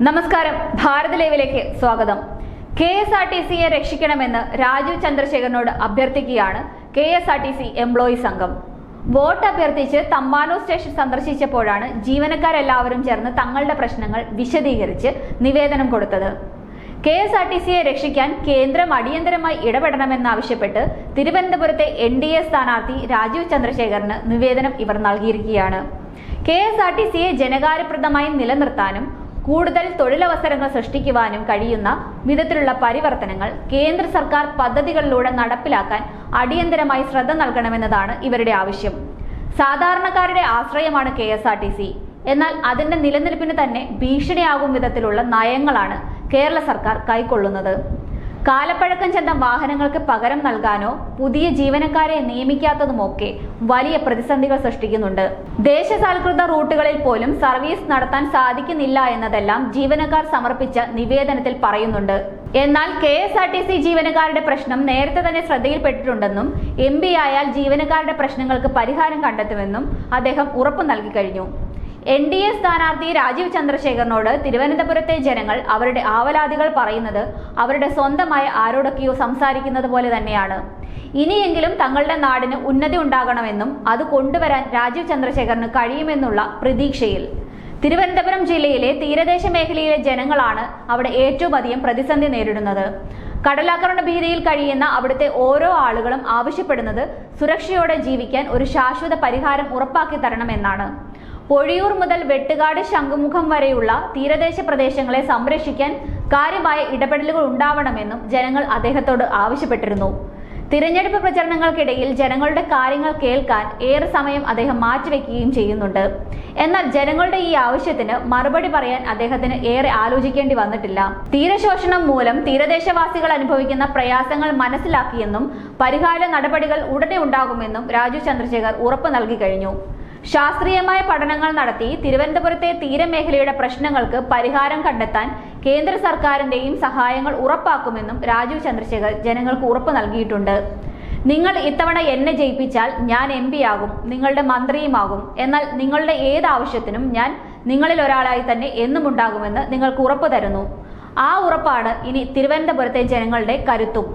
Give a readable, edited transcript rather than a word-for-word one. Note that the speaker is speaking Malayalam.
നമസ്കാരം, ഭാരത് ലൈവിലേക്ക് സ്വാഗതം. KSRTCയെ രക്ഷിക്കണമെന്ന് രാജീവ് ചന്ദ്രശേഖരനോട് അഭ്യർത്ഥിക്കുകയാണ് KSRTC എംപ്ലോയീസ് സംഘം. വോട്ട് അഭ്യർത്ഥിച്ച് തമ്പാനൂർ സ്റ്റേഷൻ സന്ദർശിച്ചപ്പോഴാണ് ജീവനക്കാരെല്ലാവരും ചേർന്ന് തങ്ങളുടെ പ്രശ്നങ്ങൾ വിശദീകരിച്ച് നിവേദനം കൊടുത്തത്. KSRTCയെ രക്ഷിക്കാൻ കേന്ദ്രം അടിയന്തരമായി ഇടപെടണമെന്നാവശ്യപ്പെട്ട് തിരുവനന്തപുരത്തെ NDA സ്ഥാനാർത്ഥി രാജീവ് ചന്ദ്രശേഖരന് നിവേദനം ഇവർ നൽകിയിരിക്കുകയാണ്. KSRTCയെ ജനകാര്യപ്രദമായി നിലനിർത്താനും കൂടുതൽ തൊഴിലവസരങ്ങൾ സൃഷ്ടിക്കുവാനും കഴിയുന്ന വിധത്തിലുള്ള പരിവർത്തനങ്ങൾ കേന്ദ്ര സർക്കാർ പദ്ധതികളിലൂടെ നടപ്പിലാക്കാൻ അടിയന്തരമായി ശ്രദ്ധ നൽകണമെന്നതാണ് ഇവരുടെ ആവശ്യം. സാധാരണക്കാരുടെ ആശ്രയമാണ് KSRTC. എന്നാൽ അതിന്റെ നിലനിൽപ്പിന് തന്നെ ഭീഷണിയാകും വിധത്തിലുള്ള നയങ്ങളാണ് കേരള സർക്കാർ കൈക്കൊള്ളുന്നത്. കാലപ്പഴക്കം ചെന്ന വാഹനങ്ങൾക്ക് പകരം നൽകാനോ പുതിയ ജീവനക്കാരെ നിയമിക്കാത്തതുമൊക്കെ വലിയ പ്രതിസന്ധികൾ സൃഷ്ടിക്കുന്നുണ്ട്. ദേശസാൽകൃത റൂട്ടുകളിൽ പോലും സർവീസ് നടത്താൻ സാധിക്കുന്നില്ല എന്നതെല്ലാം ജീവനക്കാർ സമർപ്പിച്ച നിവേദനത്തിൽ പറയുന്നുണ്ട്. എന്നാൽ KSRTC ജീവനക്കാരുടെ പ്രശ്നം നേരത്തെ തന്നെ ശ്രദ്ധയിൽപ്പെട്ടിട്ടുണ്ടെന്നും MP ആയാൽ ജീവനക്കാരുടെ പ്രശ്നങ്ങൾക്ക് പരിഹാരം കണ്ടെത്തുമെന്നും അദ്ദേഹം ഉറപ്പു നൽകി കഴിഞ്ഞു. NDA സ്ഥാനാർത്ഥി രാജീവ് ചന്ദ്രശേഖരനോട് തിരുവനന്തപുരത്തെ ജനങ്ങൾ അവരുടെ ആവലാതികൾ പറയുന്നത് അവരുടെ സ്വന്തമായ ആരോടൊക്കെയോ സംസാരിക്കുന്നത് പോലെ തന്നെയാണ്. ഇനിയെങ്കിലും തങ്ങളുടെ നാടിന് ഉന്നതി ഉണ്ടാകണമെന്നും അത് കൊണ്ടുവരാൻ രാജീവ് ചന്ദ്രശേഖരന് കഴിയുമെന്നുള്ള പ്രതീക്ഷയിൽ തിരുവനന്തപുരം ജില്ലയിലെ തീരദേശ മേഖലയിലെ ജനങ്ങളാണ് അവിടെ ഏറ്റവും അധികം പ്രതിസന്ധി നേരിടുന്നത്. കടലാക്രമണ ഭീതിയിൽ കഴിയുന്ന അവിടുത്തെ ഓരോ ആളുകളും ആവശ്യപ്പെടുന്നത് സുരക്ഷയോടെ ജീവിക്കാൻ ഒരു ശാശ്വത പരിഹാരം ഉറപ്പാക്കി തരണമെന്നാണ്. പൊഴിയൂർ മുതൽ വെട്ടുകാട് ശംഖുമുഖം വരെയുള്ള തീരദേശ പ്രദേശങ്ങളെ സംരക്ഷിക്കാൻ കാര്യമായ ഇടപെടലുകൾ ഉണ്ടാവണമെന്നും ജനങ്ങൾ അദ്ദേഹത്തോട് ആവശ്യപ്പെട്ടിരുന്നു. തിരഞ്ഞെടുപ്പ് പ്രചരണങ്ങൾക്കിടയിൽ ജനങ്ങളുടെ കാര്യങ്ങൾ കേൾക്കാൻ ഏറെ സമയം അദ്ദേഹം മാറ്റിവെക്കുകയും ചെയ്യുന്നുണ്ട്. എന്നാൽ ജനങ്ങളുടെ ഈ ആവശ്യത്തിന് മറുപടി പറയാൻ അദ്ദേഹത്തിന് ഏറെ ആലോചിക്കേണ്ടി വന്നിട്ടില്ല. തീരശോഷണം മൂലം തീരദേശവാസികൾ അനുഭവിക്കുന്ന പ്രയാസങ്ങൾ മനസ്സിലാക്കിയെന്നും പരിഹാര നടപടികൾ ഉടനെ ഉണ്ടാകുമെന്നും രാജീവ് ചന്ദ്രശേഖർ ഉറപ്പു നൽകി കഴിഞ്ഞു. ശാസ്ത്രീയമായ പഠനങ്ങൾ നടത്തി തിരുവനന്തപുരത്തെ തീരമേഖലയുടെ പ്രശ്നങ്ങൾക്ക് പരിഹാരം കണ്ടെത്താൻ കേന്ദ്ര സർക്കാരിന്റെയും സഹായങ്ങൾ ഉറപ്പാക്കുമെന്നും രാജീവ് ചന്ദ്രശേഖർ ജനങ്ങൾക്ക് ഉറപ്പ് നൽകിയിട്ടുണ്ട്. നിങ്ങൾ ഇത്തവണ എന്നെ ജയിപ്പിച്ചാൽ ഞാൻ MP ആകും, നിങ്ങളുടെ മന്ത്രിയുമാകും. എന്നാൽ നിങ്ങളുടെ ഏത് ആവശ്യത്തിനും ഞാൻ നിങ്ങളിൽ ഒരാളായി തന്നെ എന്നും ഉണ്ടാകുമെന്ന് നിങ്ങൾക്ക് ഉറപ്പ് തരുന്നു. ആ ഉറപ്പാണ് ഇനി തിരുവനന്തപുരത്തെ ജനങ്ങളുടെ കരുത്തും.